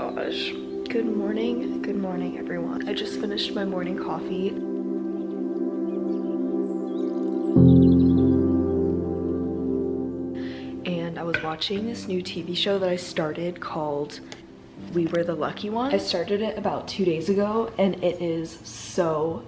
gosh. Good morning everyone. I just finished my morning coffee. And I was watching this new TV show that I started called We Were the Lucky Ones. I started it about 2 days ago and it is so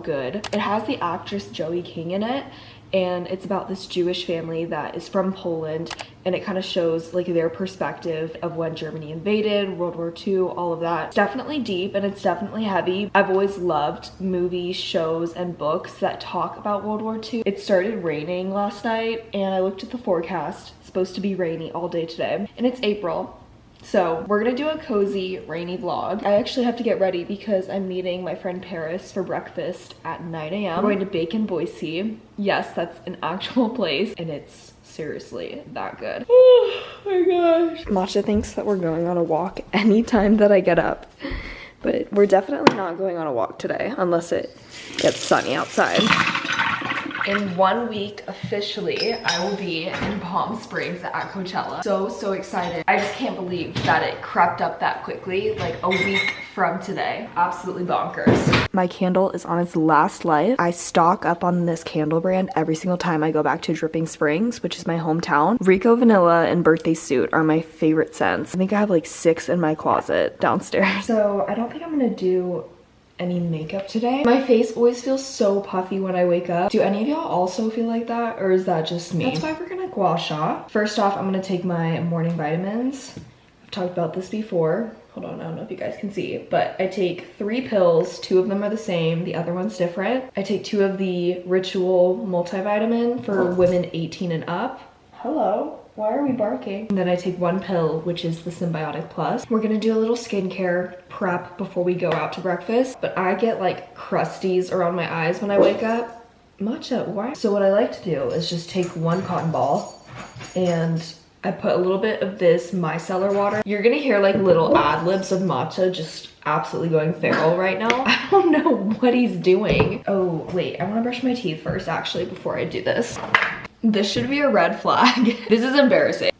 good. It has the actress Joey King in it, and it's about this Jewish family that is from Poland, and it kind of shows like their perspective of when Germany invaded, World War II, all of that. It's definitely deep and it's definitely heavy. I've always loved movies, shows, and books that talk about World War II. It started raining last night and I looked at the forecast. It's supposed to be rainy all day today, and it's April. So we're gonna do a cozy rainy vlog. I actually have to get ready because I'm meeting my friend Paris for breakfast at 9 a.m. We're going to bake in Boise. Yes, that's an actual place and it's seriously that good. Oh my gosh. Matcha thinks that we're going on a walk anytime that I get up, but we're definitely not going on a walk today unless it gets sunny outside. In 1 week, officially, I will be in Palm Springs at Coachella. So excited. I just can't believe that it crept up that quickly, like a week from today. Absolutely bonkers. My candle is on its last life. I stock up on this candle brand every single time I go back to Dripping Springs, which is my hometown. Rico Vanilla and Birthday Suit are my favorite scents. I think I have like 6 in my closet downstairs. So I don't think I'm gonna do any makeup today. My face always feels so puffy when I wake up. Do any of y'all also feel like that, or is that just me? That's why we're gonna gua sha. First off, I'm gonna take my morning vitamins. I've talked about this before. Hold on, I don't know if you guys can see, but I take 3 pills. 2 of them are the same, the other one's different. I take 2 of the Ritual multivitamin for women 18 and up. Hello. Why are we barking? And then I take 1 pill, which is the Symbiotic Plus. We're gonna do a little skincare prep before we go out to breakfast, but I get like crusties around my eyes when I wake up. Matcha, why? So what I like to do is just take 1 cotton ball and I put a little bit of this micellar water. You're gonna hear like little ad libs of Matcha just absolutely going feral right now. I don't know what he's doing. Oh, wait, I wanna brush my teeth first actually before I do this. This should be a red flag. This is embarrassing.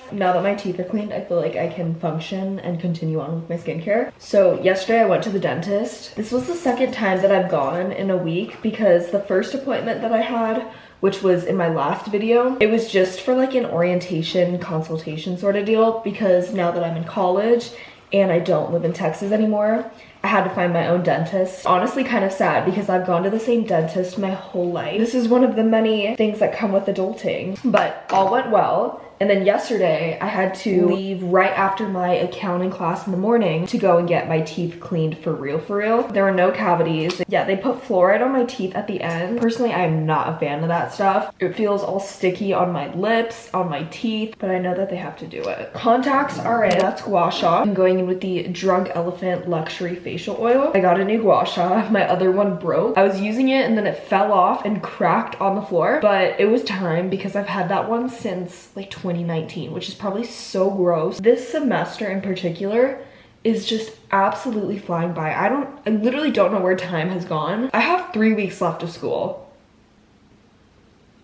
Now that my teeth are cleaned, I feel like I can function and continue on with my skincare. So yesterday I went to the dentist. This was the 2nd time that I've gone in a week because the first appointment that I had, which was in my last video, it was just for like an orientation consultation sort of deal, because now that I'm in college and I don't live in Texas anymore, I had to find my own dentist. Honestly, kind of sad because I've gone to the same dentist my whole life. This is one of the many things that come with adulting, but all went well. And then yesterday I had to leave right after my accounting class in the morning to go and get my teeth cleaned for real. There were no cavities. Yeah, they put fluoride on my teeth at the end. Personally, I am not a fan of that stuff. It feels all sticky on my lips, on my teeth, but I know that they have to do it. Contacts are in. That's gua sha. I'm going in with the Drunk Elephant Luxury Facial Oil. I got a new gua sha. My other one broke. I was using it and then it fell off and cracked on the floor, but it was time because I've had that one since like 2019, which is probably so gross. This semester in particular is just absolutely flying by. I literally don't know where time has gone. I have 3 weeks left of school.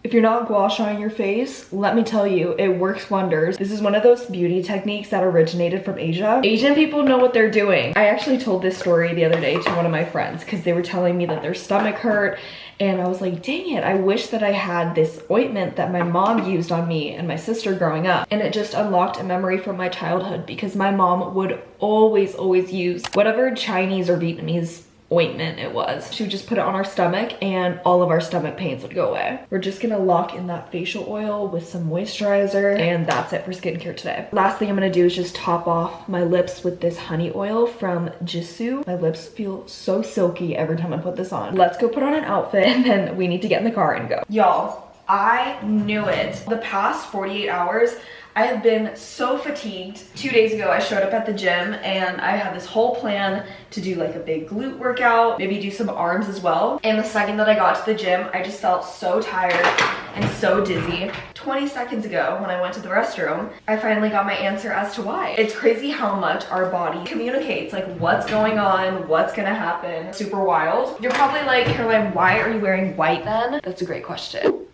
If you're not gua shaing your face, let me tell you, it works wonders. This is one of those beauty techniques that originated from Asia. Asian people know what they're doing. I actually told this story the other day to one of my friends because they were telling me that their stomach hurt, and I was like, dang it, I wish that I had this ointment that my mom used on me and my sister growing up. And it just unlocked a memory from my childhood because my mom would always use whatever Chinese or Vietnamese ointment it was. She would just put it on our stomach and all of our stomach pains would go away. We're just gonna lock in that facial oil with some moisturizer, and that's it for skincare today. Last thing I'm gonna do is just top off my lips with this honey oil from Jisoo. My lips feel so silky every time I put this on. Let's go put on an outfit and then we need to get in the car and go. Y'all, I knew it. The past 48 hours, I have been so fatigued. 2 days ago, I showed up at the gym and I had this whole plan to do like a big glute workout, maybe do some arms as well. And the second that I got to the gym, I just felt so tired and so dizzy. 20 seconds ago, when I went to the restroom, I finally got my answer as to why. It's crazy how much our body communicates, like what's going on, what's gonna happen. Super wild. You're probably like, Caroline, why are you wearing white then? That's a great question.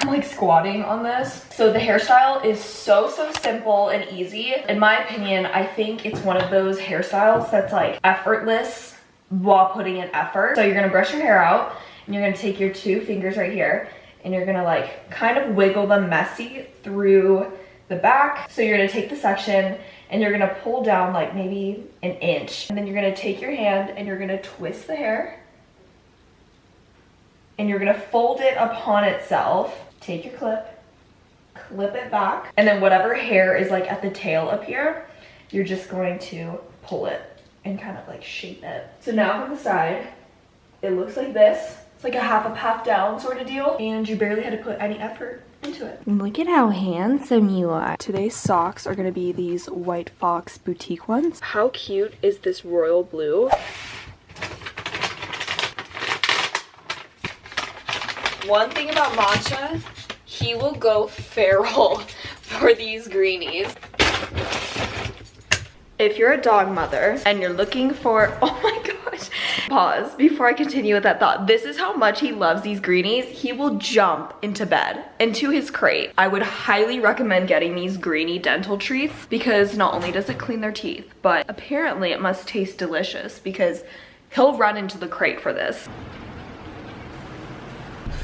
I'm like squatting on this. So the hairstyle is so simple and easy. In my opinion, I think it's one of those hairstyles that's like effortless while putting in effort. So you're gonna brush your hair out and you're gonna take your 2 fingers right here and you're gonna like kind of wiggle them messy through the back. So you're gonna take the section and you're gonna pull down like maybe an inch. And then you're gonna take your hand and you're gonna twist the hair. And you're gonna fold it upon itself. Take your clip it back. And then whatever hair is like at the tail up here, you're just going to pull it and kind of like shape it. So now from the side, it looks like this. It's like a half up, half down sort of deal. And you barely had to put any effort into it. Look at how handsome you are. Today's socks are gonna be these White Fox boutique ones. How cute is this royal blue? One thing about Mancha, he will go feral for these greenies. If you're a dog mother and you're looking for, oh my gosh, pause before I continue with that thought. This is how much he loves these greenies. He will jump into bed, into his crate. I would highly recommend getting these greenie dental treats because not only does it clean their teeth, but apparently it must taste delicious because he'll run into the crate for this.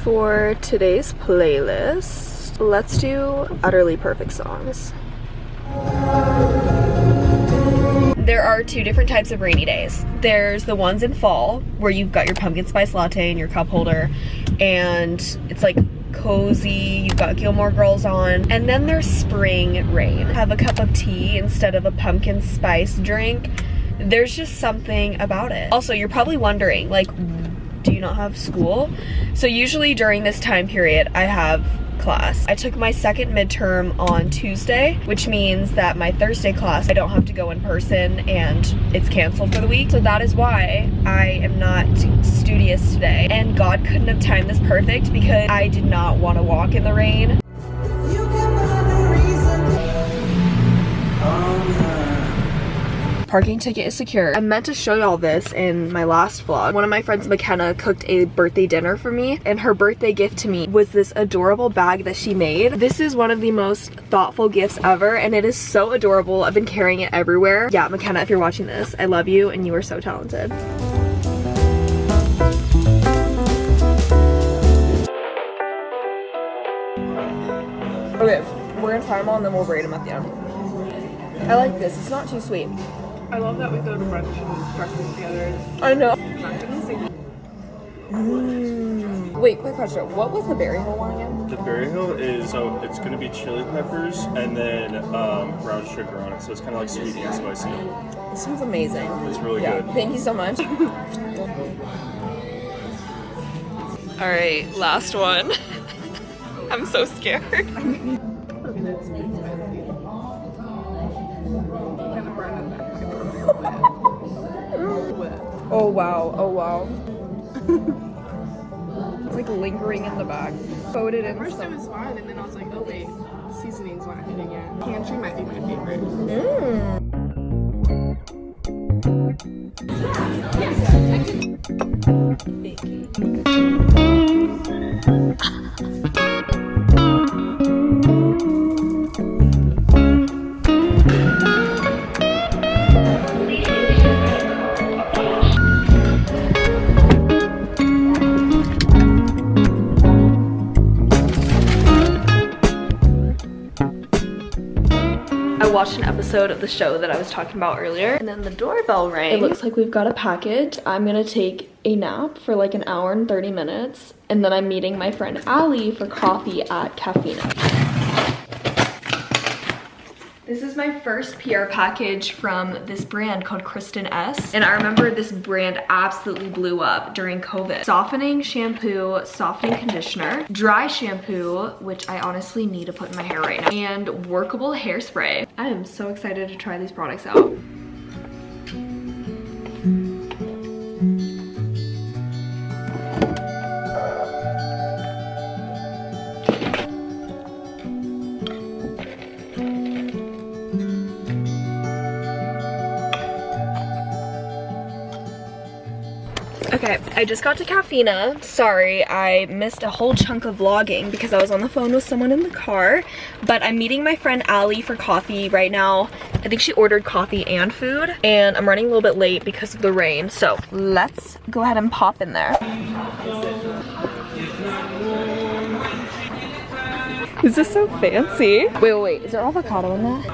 For today's playlist, let's do Utterly Perfect songs. There are 2 different types of rainy days. There's the ones in fall where you've got your pumpkin spice latte in your cup holder and it's like cozy, you've got Gilmore Girls on. And then there's spring rain. Have a cup of tea instead of a pumpkin spice drink. There's just something about it. Also, you're probably wondering, like, do you not have school? So usually during this time period, I have class. I took my second midterm on Tuesday, which means that my Thursday class, I don't have to go in person and it's canceled for the week. So that is why I am not studious today. And God couldn't have timed this perfect because I did not want to walk in the rain. Parking ticket is secure. I meant to show y'all this in my last vlog. One of my friends, McKenna, cooked a birthday dinner for me, and her birthday gift to me was this adorable bag that she made. This is one of the most thoughtful gifts ever, and it is so adorable. I've been carrying it everywhere. Yeah, McKenna, if you're watching this, I love you, and you are so talented. Okay, we're gonna fry them all and then we'll braid them at the end. I like this, it's not too sweet. I love that we go to brunch and breakfast together. I know. Wait, quick question. What was the berry hill one again? The berry hill is, so it's going to be chili peppers and then brown sugar on it. So it's kind of like sweet and spicy. This one's amazing. It's really good. Thank you so much. All right, last one. I'm so scared. Oh wow, oh wow. It's like lingering in the back. Coated in First some... it was fine, and then I was like, oh wait, seasoning's not hitting yet. Pantry might be my favorite. Watched an episode of the show that I was talking about earlier, and then the doorbell rang. It looks like we've got a package. I'm gonna take a nap for like an hour and 30 minutes, and then I'm meeting my friend Allie for coffee at Caffeina. This is my first PR package from this brand called Kristen S. And I remember this brand absolutely blew up during COVID. Softening shampoo, softening conditioner, dry shampoo, which I honestly need to put in my hair right now, and workable hairspray. I am so excited to try these products out. Okay, I just got to Caffeina. Sorry, I missed a whole chunk of vlogging because I was on the phone with someone in the car. But I'm meeting my friend Allie for coffee right now. I think she ordered coffee and food. And I'm running a little bit late because of the rain. So let's go ahead and pop in there. This is so fancy. Wait. Is there avocado in that?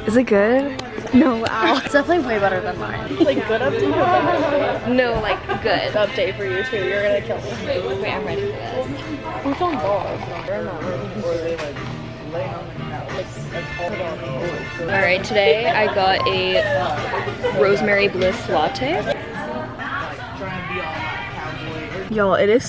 Is it good? No, ow. It's definitely way better than mine. Like good update or bad update? No, like good. Update for you too. You're gonna kill me. Wait, I'm ready for this. We're on vlog. Alright, today I got a rosemary bliss latte. Y'all, it is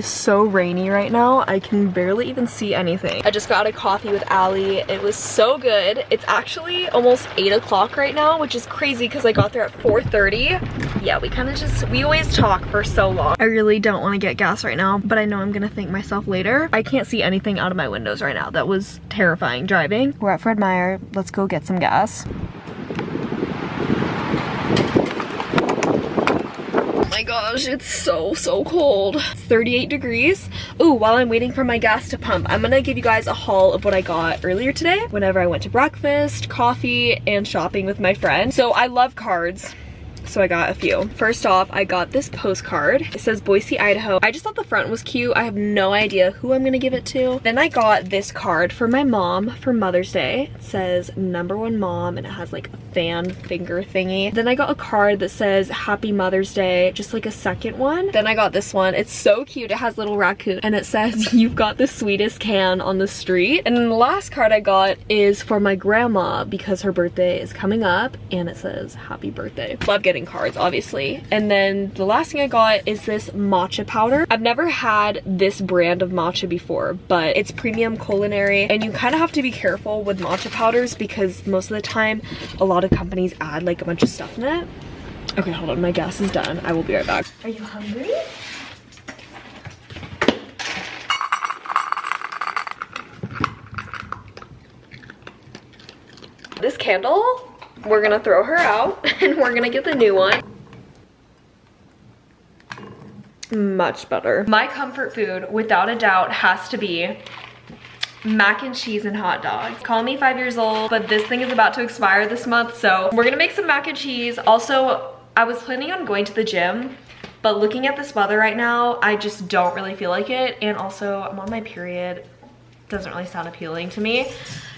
so rainy right now. I can barely even see anything. I just got a coffee with Allie. It was so good. It's actually almost 8 o'clock right now, which is crazy because I got there at 4:30. Yeah, we always talk for so long. I really don't want to get gas right now, but I know I'm gonna thank myself later. I can't see anything out of my windows right now. That was terrifying driving. We're at Fred Meyer. Let's go get some gas. Oh my gosh, it's so cold. It's 38 degrees. Ooh, while I'm waiting for my gas to pump, I'm gonna give you guys a haul of what I got earlier today whenever I went to breakfast, coffee, and shopping with my friend. So I love cards. So I got a few. First off, I got this postcard. It says Boise, Idaho. I just thought the front was cute. I have no idea who I'm gonna give it to. Then I got this card for my mom for Mother's Day. It says #1 mom and it has like a fan finger thingy. Then I got a card that says Happy Mother's Day, just like a second one. Then I got this one. It's so cute. It has little raccoon and it says you've got the sweetest can on the street. And then the last card I got is for my grandma because her birthday is coming up and it says happy birthday. Love getting cards, obviously. And then the last thing I got is this matcha powder. I've never had this brand of matcha before, but it's premium culinary and you kind of have to be careful with matcha powders because most of the time a lot of companies add like a bunch of stuff in it. Okay, hold on, my gas is done. I will be right back. Are you hungry? This candle, we're gonna throw her out and we're gonna get the new one. Much better. My comfort food, without a doubt, has to be mac and cheese and hot dogs. Call me 5 years old, but this thing is about to expire this month, so we're gonna make some mac and cheese. Also, I was planning on going to the gym, but looking at this weather right now, I just don't really feel like it. And also, I'm on my period. Doesn't really sound appealing to me.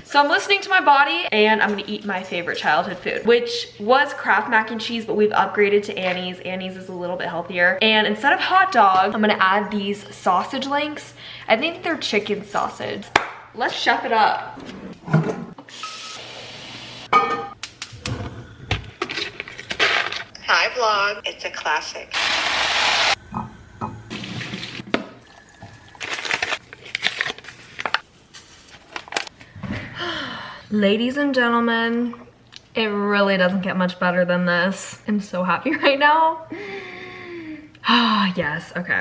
So I'm listening to my body and I'm gonna eat my favorite childhood food, which was Kraft mac and cheese, but we've upgraded to Annie's. Annie's is a little bit healthier. And instead of hot dog, I'm gonna add these sausage links. I think they're chicken sausage. Let's chef it up. Hi vlog, it's a classic. Ladies and gentlemen, it really doesn't get much better than this. I'm so happy right now. Ah, yes, okay.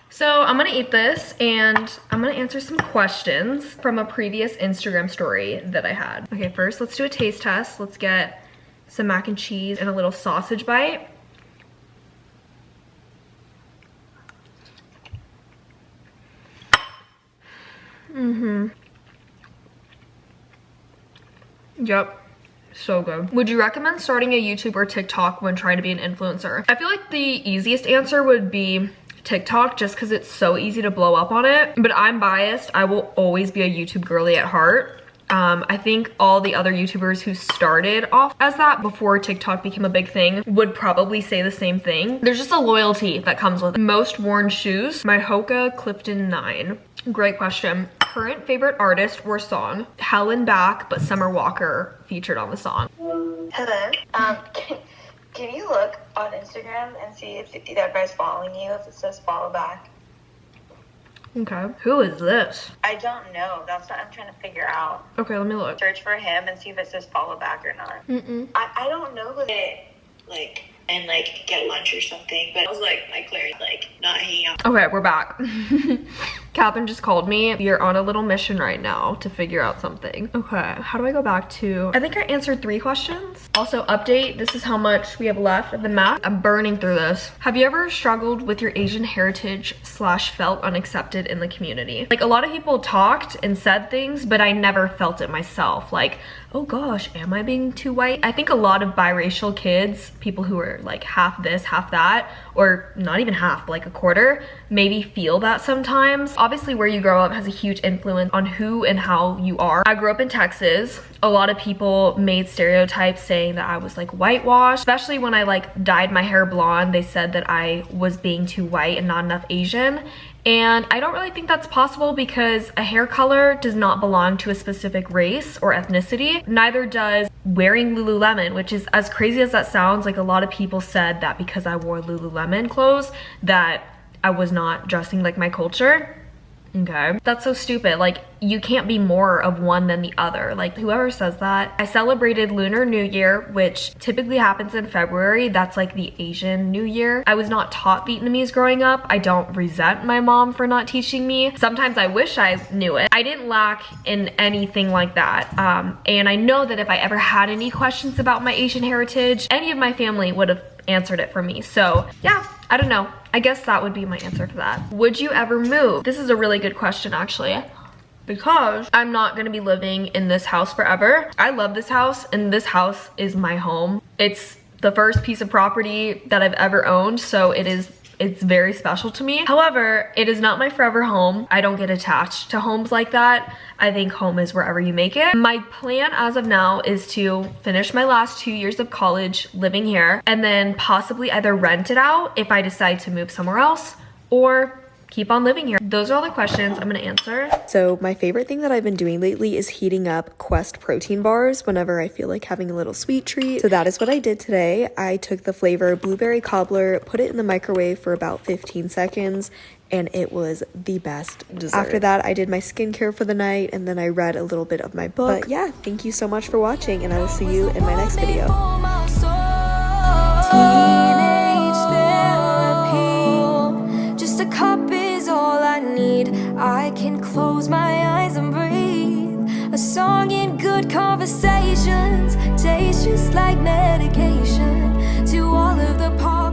So I'm gonna eat this and I'm gonna answer some questions from a previous Instagram story that I had. Okay, first let's do a taste test. Let's get some mac and cheese and a little sausage bite. Yep, so good. Would you recommend starting a YouTube or TikTok when trying to be an influencer? I feel like the easiest answer would be TikTok just because it's so easy to blow up on it, but I'm biased. I will always be a YouTube girly at heart. I think all the other YouTubers who started off as that before TikTok became a big thing would probably say the same thing. There's just a loyalty that comes with it. Most worn shoes, my Hoka Clifton 9. Great question. Current favorite artist or song? Helen Back, but Summer Walker featured on the song. Hello. Can you look on Instagram and see if that guy's following you, if it says follow back? Okay. Who is this? I don't know. That's what I'm trying to figure out. Okay, let me look. Search for him and see if it says follow back or not. I don't know who they and get lunch or something, but I was like Claire, not hanging out. Okay, we're back. Catherine just called me. You're on a little mission right now to figure out something. Okay, how do I go back to? I think I answered 3 questions. Also, update, this is how much we have left of the math. I'm burning through this. Have you ever struggled with your Asian heritage / felt unaccepted in the community? Like, a lot of people talked and said things, but I never felt it myself. Like, oh gosh, am I being too white? I think a lot of biracial kids, people who are like half this, half that, or not even half, but like a quarter, maybe feel that sometimes. Obviously, where you grow up has a huge influence on who and how you are. I grew up in Texas. A lot of people made stereotypes saying that I was like whitewashed, especially when I like dyed my hair blonde. They said that I was being too white and not enough Asian. And I don't really think that's possible because a hair color does not belong to a specific race or ethnicity. Neither does wearing Lululemon, which is, as crazy as that sounds, like a lot of people said that because I wore Lululemon clothes that I was not dressing like my culture. Okay, that's so stupid. Like, you can't be more of one than the other. Like, whoever says that. I celebrated Lunar New Year, which typically happens in February. That's like the Asian New Year. I was not taught Vietnamese growing up. I don't resent my mom for not teaching me. Sometimes I wish I knew it. I didn't lack in anything like that. And I know that if I ever had any questions about my Asian heritage, any of my family would have answered it for me. So yeah, I don't know. I guess that would be my answer for that. Would you ever move? This is a really good question, actually, because I'm not gonna be living in this house forever. I love this house, and this house is my home. It's the first piece of property that I've ever owned, so it's very special to me. However, it is not my forever home. I don't get attached to homes like that. I think home is wherever you make it. My plan as of now is to finish my last 2 years of college living here and then possibly either rent it out if I decide to move somewhere else or keep on living here. Those are all the questions I'm gonna answer. So my favorite thing that I've been doing lately is heating up Quest protein bars whenever I feel like having a little sweet treat. So that is what I did today. I took the flavor blueberry cobbler, put it in the microwave for about 15 seconds, and it was the best dessert. After that, I did my skincare for the night, and then I read a little bit of my book. But yeah, thank you so much for watching, and I will see you in my next video. I can close my eyes and breathe. A song in good conversations tastes just like medication to all of the parts.